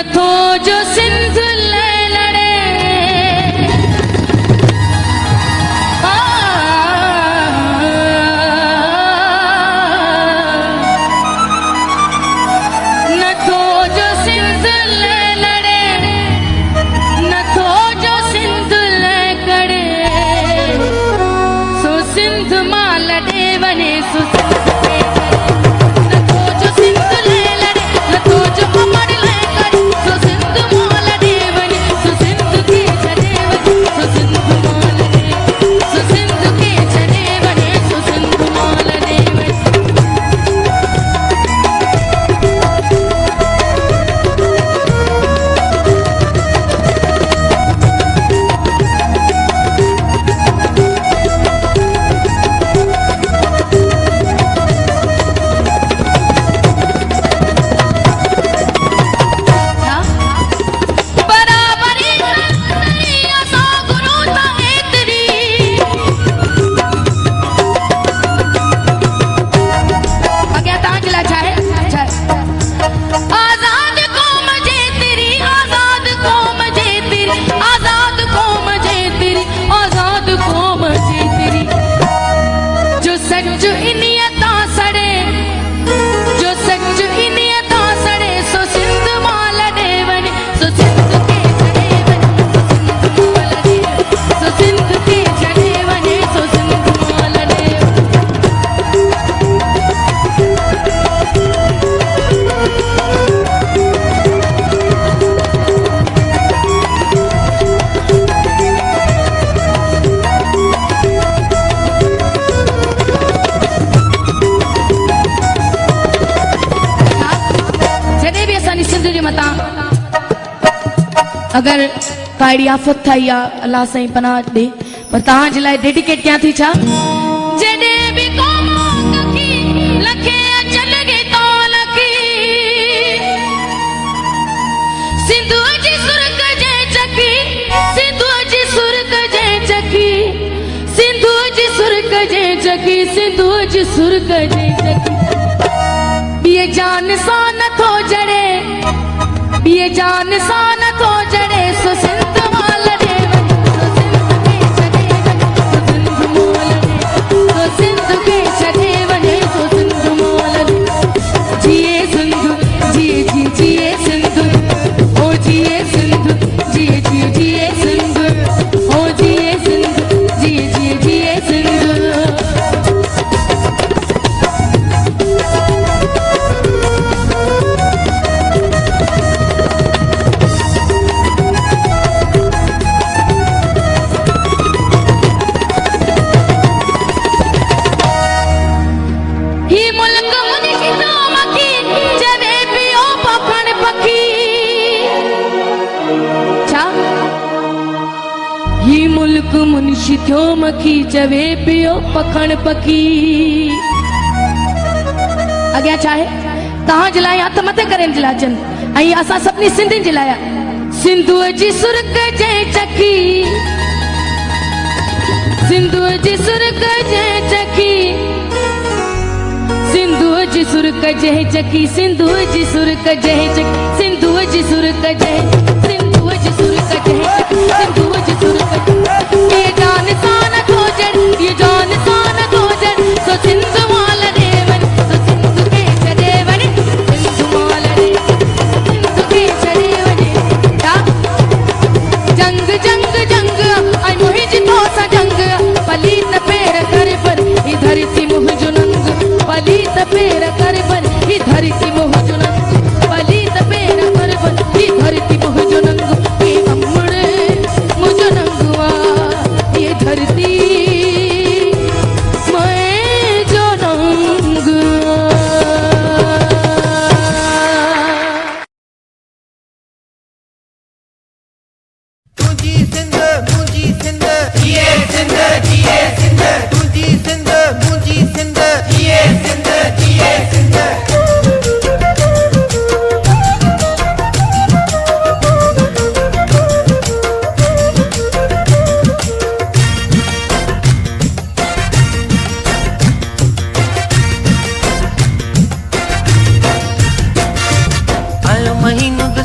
नथो जो सिंध लाइ लड़े नथो जो सिंध लाइ लड़े नथो जो सिंध लाइ करे सो सिंध मां लॾे वञे सो अगर काड़ी आफत थी या अल्लाह साईं पनाह दे पर तव्हां जे लाइ डेडिकेट कयां थी छा जॾहिं बि क़ौम कखी लखे अचल गीतो लखी सिंधु जी सुरग जे चकी सिंधु जी सुरग जे चकी सिंधु जी सुरग जे चकी सिंधु जी सुरग जे चकी ॿिए जान सां नथो जड़े ॿिए जान सां नथो जड़े सो सिंध मां लॾे वञे सो सिंध खे छॾे वञे सो सिंध मां लॾे जिए सिंध जिए जी जिए सिंध ओ जिए सिंध जिए जी जिए सिंध ओ जिए सिंध जिए जी जिए सिंध मुंशी थियो मखी चवे पियो पखण पखी अॻियां छा आहे तव्हां जे लाइ हथ मथे करे जे लाइ अचनि ऐं असां सभिनी सिंधियुनि जे लाइ सिंधुअ जी सुरग जे चकी सिंधुअ जी सुरग जे चकी सिंधुअ जी सुरग जे चकी सिंधुअ जी सुरग जे चकी सिंधुअ जी सुरग जे सिंधुअ जी सुरग जे सिंधुअ जी सुरग ये जान सान खोजन ये जान सान खोजन सो सिंध मां लॾे वञ सो सिंध खे छॾे वञ सिंध मां लॾे सिंध खे छॾे वञे जंग जंग जंग ऐं मुंहिंजी तोसां जंग पलीत पेर कर पर ही धरती मुंहिंजो नंग पलीत पेर कर पर ही धरती मुंहिंजो नंग पलीत पेर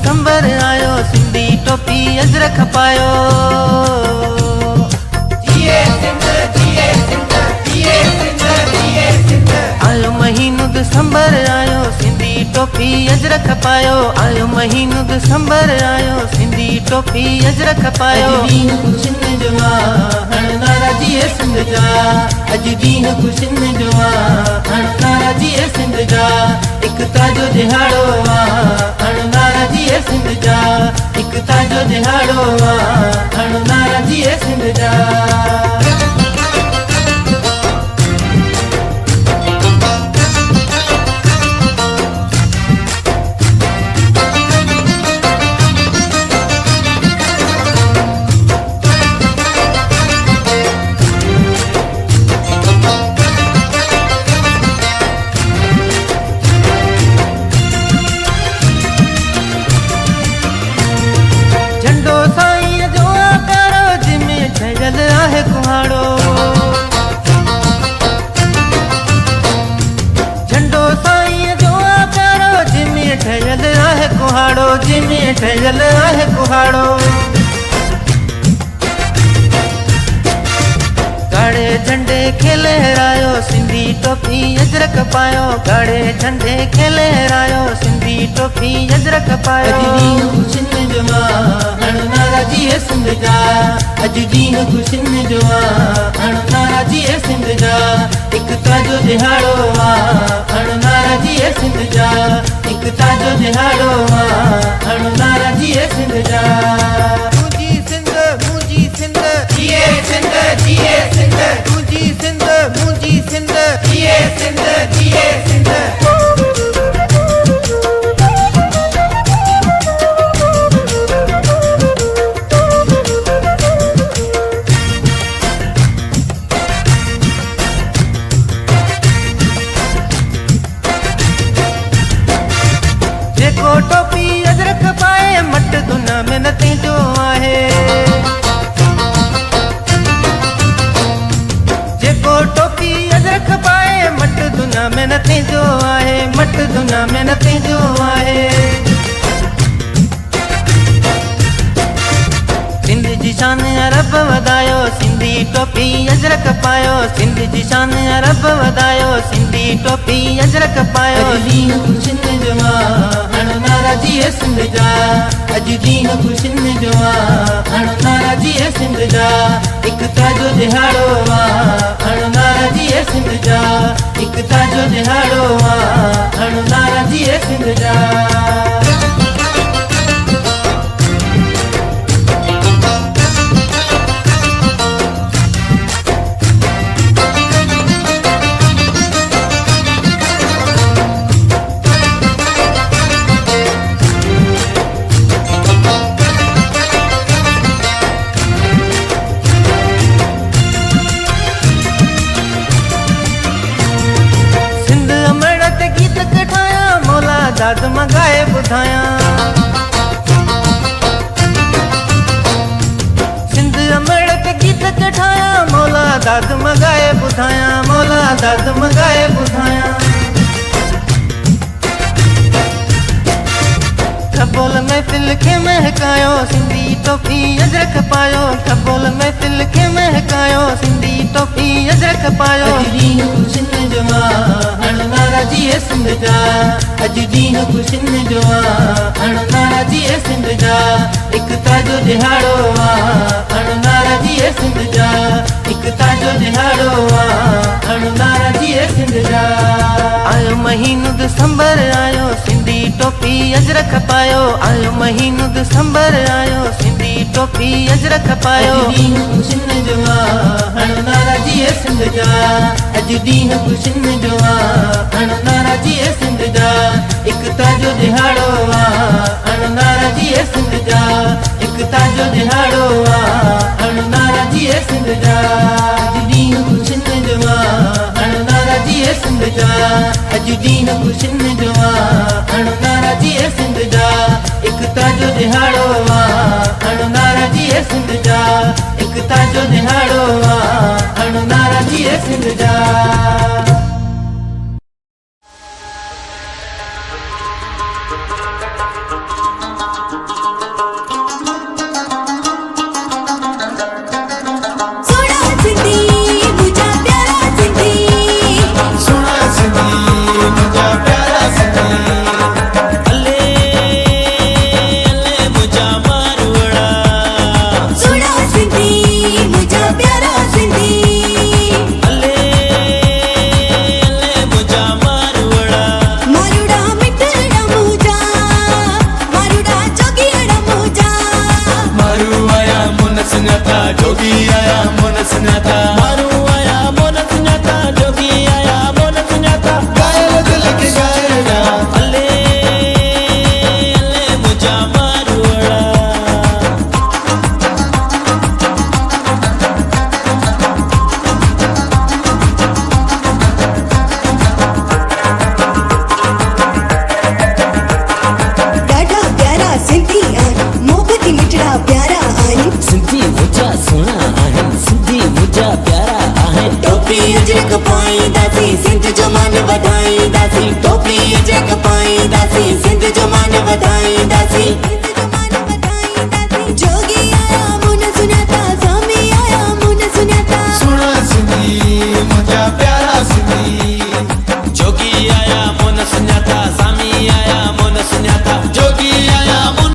दिसंबर आयो, सिंधी टोपी अजरक पायो। जिए सिंध, जिए सिंध, जिए सिंध, जिए सिंध। आयो महीनो दिसंबर आयो, सिंधी टोपी अजरक पायो। आयो महीनो दिसंबर आयो, सिंधी टोपी अजरक पायो। दीन खुशिन जवा हणनारा जिए सिंध जा। अज दीन खुशिन जवा हणनारा जिए सिंध जा। एकता जो दिहाड़ो आ हणनारा जिए सिंध जा। एकता जो दिहाड़ो आ हणनारा जिए सिंध जा। ठहल आहे कुहाड़ो। काड़े झंडे खे लहरायो, सिंधी टोपी अजरक पायो। काड़े झंडे खे लहरायो, सिंधी टोपी अजरक पायो। अज दीन खुशिन जवा हणनारा जिए सिंध जा। अज दीन खुशिन जवा हणनारा जिए सिंध जा। एकता जो दिहाड़ो आ हणनारा जिए सिंध जा। एकता जो दिहाड़ो आ हणनारा जिए सिंध जा। मुंजी सिंध, मुंजी सिंध, जिए सिंध, जिए सिंध। मुंजी सिंध, मुंजी सिंध, जिए सिंध, जिए सिंध। टोपी अजरक पाए, मट दुना में नतीजो आहे। जेको टोपी अजरक पाए, मट दुना में नतीजो आहे। मट दुना में नतीजो आहे। सिंध जी शान अरब वधायो, सिंधी टोपी अजरक पायो। सिंध जी शान अरब वधायो, सिंधी टोपी अजरक पायो। दीन खुशिन जवा हणनारा जिए सिंध जा। अज दीन खुशिन जवा हणनारा जिए सिंध जा। एकता जो दिहाड़ो आ हणनारा जिए सिंध जा। एकता जो दिहाड़ो आ हणनारा जिए सिंध जा। दाद मगाए बुधाया। सिंध अमृत गीत कठाया, मौला दाद मगाए बुधाया। मौला दाद मगाए बुधाया। खबोल महफिल खे महकायो, सिंधी टोपी अजरक पायो। खबोल महफिल खे महकायो, सिंधी टोपी अजरक पायो। अज दीन खुशिन जवा हणनारा जिए सिंध जा। अज दीन खुशिन जवा हणनारा जिए सिंध जा। एकता जो दिहाड़ो आ हणनारा जिए सिंध जा। एकता जो दिहाड़ो आ हणनारा जिए सिंध जा। आयो महीनो दिसंबर आयो, सिंधी टोपी अजरक पायो। आयो महीनो दिसंबर आयो, सिंधी टोपी अजरक पायो। अज दीन खुशिन जवा हणनारा जिए सिंध जा। अज दीन खुशिन जवा हणनारा जिए सिंध जा। एकता जो दिहाड़ो आ हणनारा जिए सिंध जा। एकता जो दिहाड़ो आ हणनारा जिए सिंध जा। अज दीन खुशिन जवा हणनारा जिए सिंध जा। अज दीन खुशिन जवा हणनारा जिए सिंध जा। एकता जो दिहाड़ो आ हणनारा जिए सिंध जा। एकता जो दिहाड़ो आ हणनारा जिए सिंध जा। कंदासीं